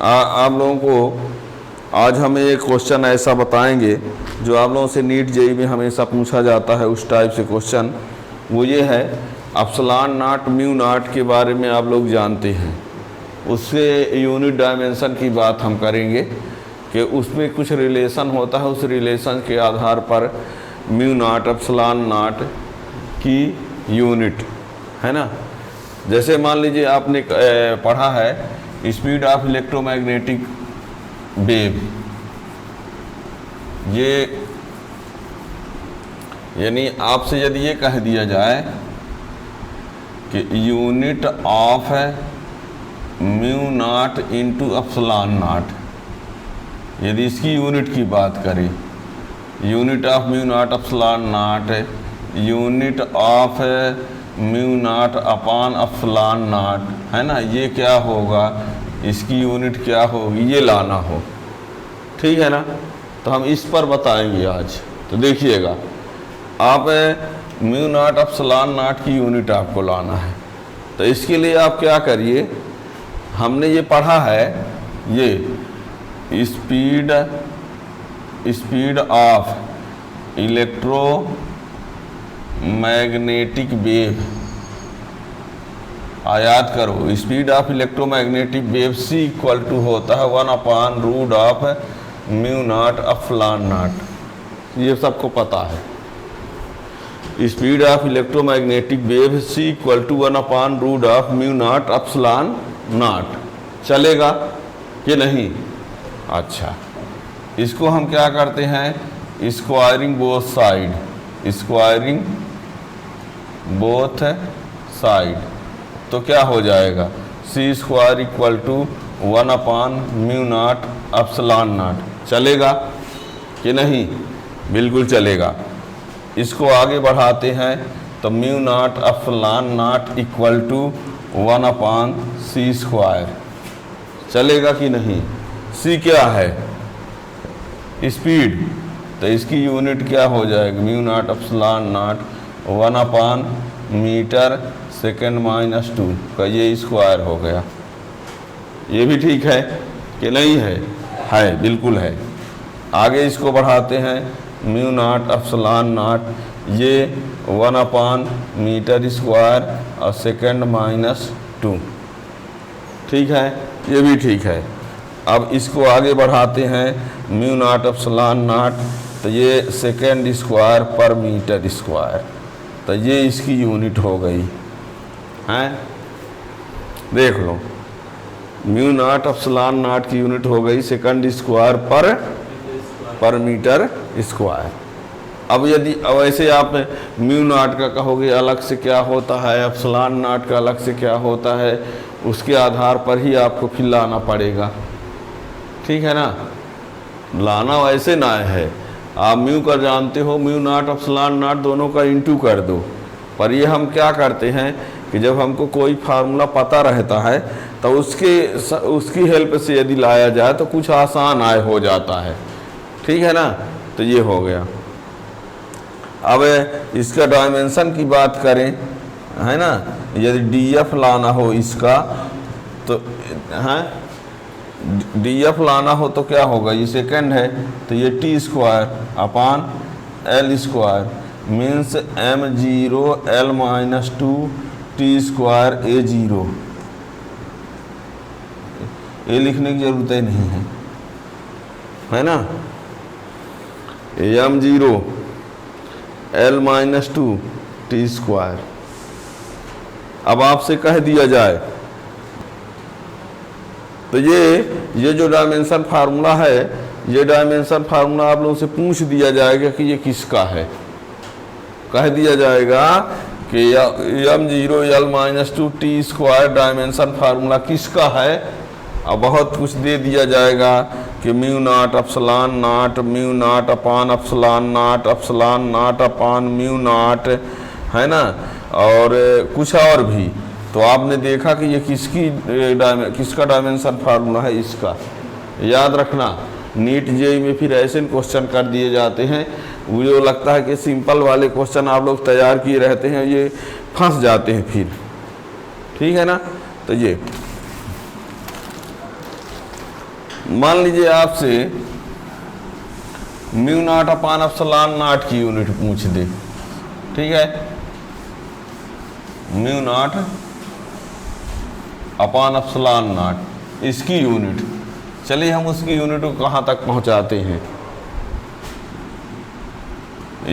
आप लोगों को आज हम एक क्वेश्चन ऐसा बताएंगे जो आप लोगों से नीट जेई में हमेशा पूछा जाता है, उस टाइप से क्वेश्चन। वो ये है, एप्सिलॉन नॉट म्यू नॉट के बारे में आप लोग जानते हैं, उससे यूनिट डायमेंशन की बात हम करेंगे कि उसमें कुछ रिलेशन होता है, उस रिलेशन के आधार पर म्यू नॉट एप्सिलॉन नॉट की यूनिट है ना। जैसे मान लीजिए आपने पढ़ा है स्पीड ऑफ इलेक्ट्रोमैग्नेटिक वेव, ये यानी आपसे यदि ये कह दिया जाए कि unit of mu not into epsilon not, यदि इसकी यूनिट की बात करें, unit of mu naught epsilon not, unit of mu not upon epsilon not, है ना, ये क्या होगा, इसकी यूनिट क्या होगी, ये लाना हो, ठीक है ना। तो हम इस पर बताएंगे आज। तो देखिएगा, आप म्यू नॉट एप्सिलॉन नॉट की यूनिट आपको लाना है। तो इसके लिए आप क्या करिए, हमने ये पढ़ा है, ये स्पीड ऑफ इलेक्ट्रोमैग्नेटिक वेव, याद करो, speed of electromagnetic wave C equal to होता है one by root of mu naught epsilon naught, ये सबको पता है। Speed of electromagnetic wave C equal to one by root of mu naught epsilon naught. चलेगा कि नहीं? अच्छा, इसको हम क्या करते हैं, squaring both side, squaring both side, तो क्या हो जाएगा, C स्क्वायर इक्वल टू 1/म्यू नॉट एप्सिलॉन नॉट। चलेगा कि नहीं? बिल्कुल चलेगा। इसको आगे बढ़ाते हैं तो mu naught epsilon naught equal to 1/C square. चलेगा कि नहीं? C क्या है, स्पीड, तो इसकी यूनिट क्या हो जाएगी, mu naught epsilon naught one by metre second minus 2 का ये स्क्वायर हो गया। ये भी ठीक है कि नहीं है? है, बिल्कुल है। आगे इसको बढ़ाते हैं, म्यू नॉट एप्सिलॉन नॉट, ये 1/मीटर स्क्वायर और सेकेंड माइनस 2, ठीक है, ये भी ठीक है। अब इसको आगे बढ़ाते हैं, म्यू नॉट एप्सिलॉन नॉट, तो ये सेकेंड स्क्वायर पर मीटर स्क्वायर, तो ये इसकी यूनिट हो गई हैं। देख लो, म्यू नॉट एप्सिलॉन नॉट की यूनिट हो गई सेकंड स्क्वायर पर मीटर स्क्वायर। अब यदि वैसे आप म्यू नॉट का कहोगे अलग से क्या होता है, एप्सिलॉन नॉट का अलग से क्या होता है, उसके आधार पर ही आपको फिर लाना पड़ेगा, ठीक है ना। लाना वैसे ना है, आप म्यू का जानते हो, म्यू नॉट एप्सिलॉन नॉट दोनों का इंटू कर दो। पर ये हम क्या करते हैं कि जब हमको कोई फार्मूला पता रहता है तो उसकी हेल्प से यदि लाया जाए तो कुछ आसान हो जाता है, ठीक है ना। तो ये हो गया। अब इसका डायमेंशन की बात करें, है ना, यदि DF लाना हो इसका, तो हैं DF लाना हो तो क्या होगा, ये सेकंड है तो ये T square upon L square means M0 L-2 T square A0। ये लिखने की जरूरत ही नहीं है ना। M0 L-2 T square. अब आपसे कह दिया जाए तो ये जो डायमेंशन फार्मूला है, ये डायमेंशन फार्मूला आप लोगों से पूछ दिया जाएगा कि ये किसका है। कह दिया जाएगा कि M0 L-2 T square dimension formula किसका है। अब बहुत कुछ दे दिया जाएगा कि mu naught epsilon not, mu naught upon epsilon not, epsilon not upon mu naught, है ना, और कुछ और भी। तो आपने देखा कि ये किसका डायमेंशन फार्मूला है, इसका। याद रखना, नीट जेईई में फिर ऐसे क्वेश्चन कर दिए जाते हैं, मुझे लगता है कि सिंपल वाले क्वेश्चन आप लोग तैयार किए रहते हैं, ये फंस जाते हैं फिर, ठीक है ना। तो ये मान लीजिए आपसे mu naught upon epsilon not की यूनिट पूछ दे, ठीक है, mu naught upon epsilon not इसकी यूनिट। चलिए हम उसकी यूनिट को कहाँ तक पहुँचाते हैं,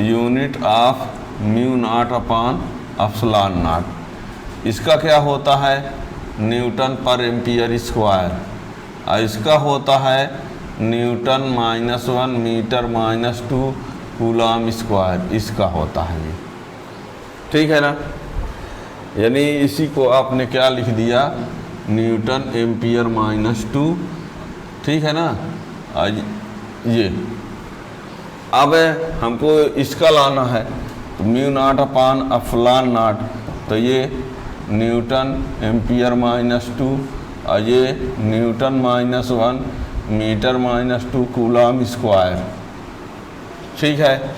unit of mu not upon epsilon not. इसका क्या होता है, न्यूटन पर एम्पियर स्क्वायर, और इसका होता है न्यूटन -1 मीटर -2 कूलम स्क्वायर, इसका होता है ये, ठीक है ना। यानी इसी को आपने क्या लिख दिया, न्यूटन एम्पियर -2, ठीक है ना। आज ये अब हमको इसका लाना है, तो mu not upon epsilon not, तो ये न्यूटन एम्पियर -2 और ये न्यूटन -1 मीटर -2 कूलम स्क्वायर, ठीक है।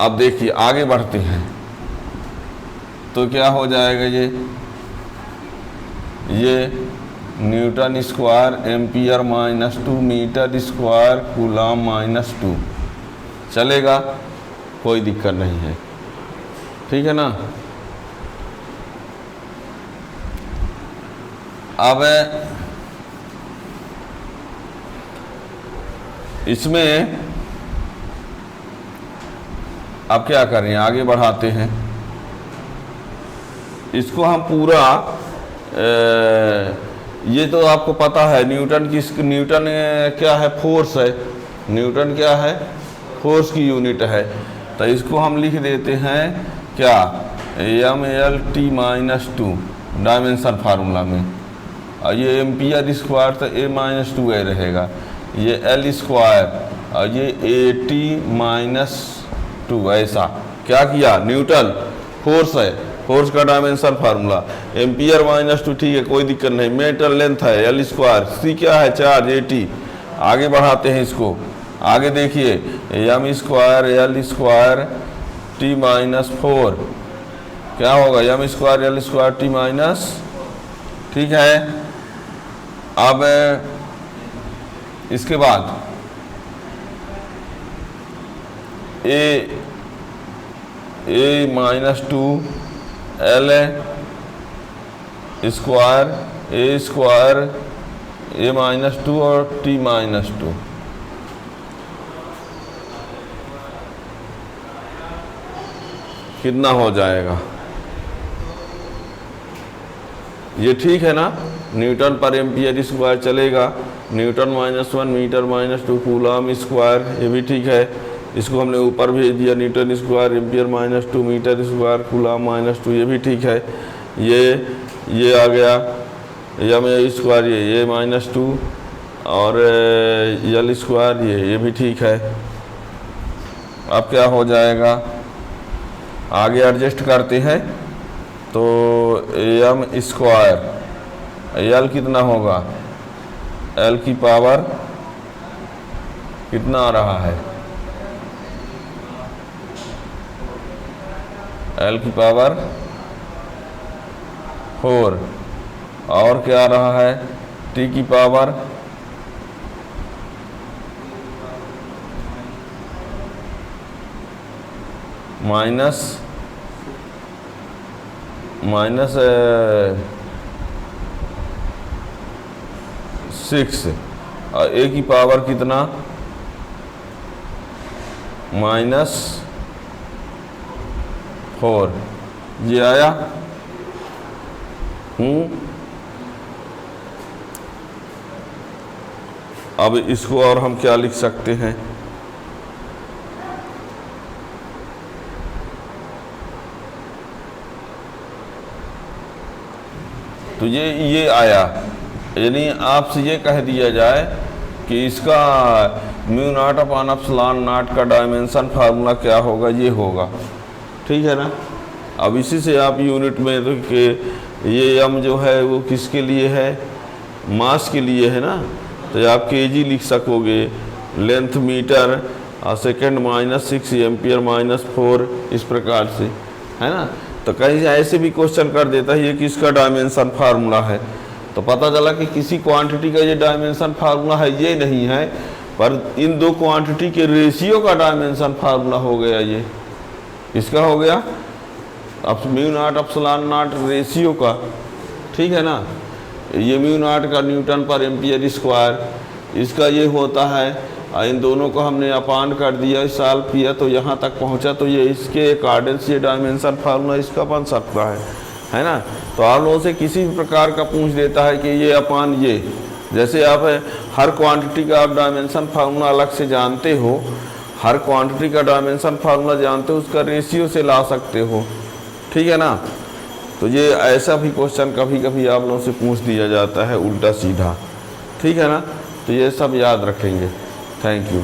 अब देखिए आगे बढ़ते हैं, तो क्या हो जाएगा, ये newton square ampere -2 metre square coulomb -2 चलेगा, कोई दिक्कत नहीं है, ठीक है ना। अब इसमें अब क्या करें, आगे बढ़ाते हैं इसको हम पूरा। ये तो आपको पता है न्यूटन की, न्यूटन क्या है, फोर्स है, न्यूटन क्या है, फोर्स की यूनिट है। तो इसको हम लिख देते हैं क्या, mLT -2 डायमेंशन फार्मूला में, और ये एम्पियर स्क्वायर तो a-2a रहेगा, ये L स्क्वायर और ये AT-2, ऐसा क्या किया, न्यूटन फोर्स है, फोर्स का डायमेंशन फार्मूला एम्पियर -2, ठीक है, कोई दिक्कत नहीं। मीटर लेंथ है L स्क्वायर, C क्या है, चार्ज AT। आगे बढ़ाते हैं इसको, आगे देखिए m square L square T-4 क्या होगा, m square L square T-, ठीक है। अब इसके बाद a-2 L square a square a-2 और T-2, कितना हो जाएगा, ये ठीक है ना। न्यूटन पर एम्पियर स्क्वायर चलेगा, न्यूटन -1 मीटर -2 कूलम स्क्वायर, ये भी ठीक है। इसको हमने ऊपर भेज दिया, newton square ampere -2 metre square coulomb -2, ये भी ठीक है। ये आ गया m स्क्वायर, ये -2 और L स्क्वायर, ये भी ठीक है। अब क्या हो जाएगा, आगे एडजस्ट करते हैं, तो m स्क्वायर L कितना होगा, L की पावर कितना आ रहा है, L की पावर 4, और क्या आ रहा है, T की पावर -6, और A की पावर कितना, -4, ये आया। अब इसको और हम क्या लिख सकते हैं, तो ये आया। यानी आपसे ये कह दिया जाए कि इसका mu naught upon epsilon not का डायमेंशन फार्मूला क्या होगा, ये होगा, ठीक है ना। अब इसी से आप यूनिट में तो कि ये m जो है वो किसके लिए है, मास के लिए है ना, तो आप kg लिख सकोगे, लेंथ मीटर और सेकेंड -6 एम्पियर -4, इस प्रकार से, है ना। तो कहीं ऐसे भी क्वेश्चन कर देता है ये किसका डायमेंशन फार्मूला है, तो तो पता चला कि किसी क्वांटिटी का ये डायमेंशन फार्मूला है ये नहीं है, पर इन दो क्वांटिटी के रेशियो का डायमेंशन फार्मूला हो गया। ये इसका हो गया अब mu naught epsilon not ratio का, ठीक है ना। ये म्यू नॉट का न्यूटन पर एम्पियर स्क्वायर, इसका ये होता है, इन दोनों को हमने अपान कर दिया, सॉल्व किया तो यहाँ तक पहुँचा, तो ये इसके अकॉर्डिंग ये डायमेंशन फार्मूला इसका बन सकता है ना। तो आप लोगों से किसी भी प्रकार का पूछ देता है कि ये अपान ये, जैसे आप हर क्वांटिटी का आप डायमेंशन फार्मूला अलग से जानते हो, हर क्वांटिटी का डायमेंशन फार्मूला जानते हो, उसका रेशियो से ला सकते हो, ठीक है ना। तो ये ऐसा भी क्वेश्चन कभी कभी आप लोगों से पूछ दिया जाता है उल्टा सीधा, ठीक है ना। तो ये सब याद रखेंगे। Thank you.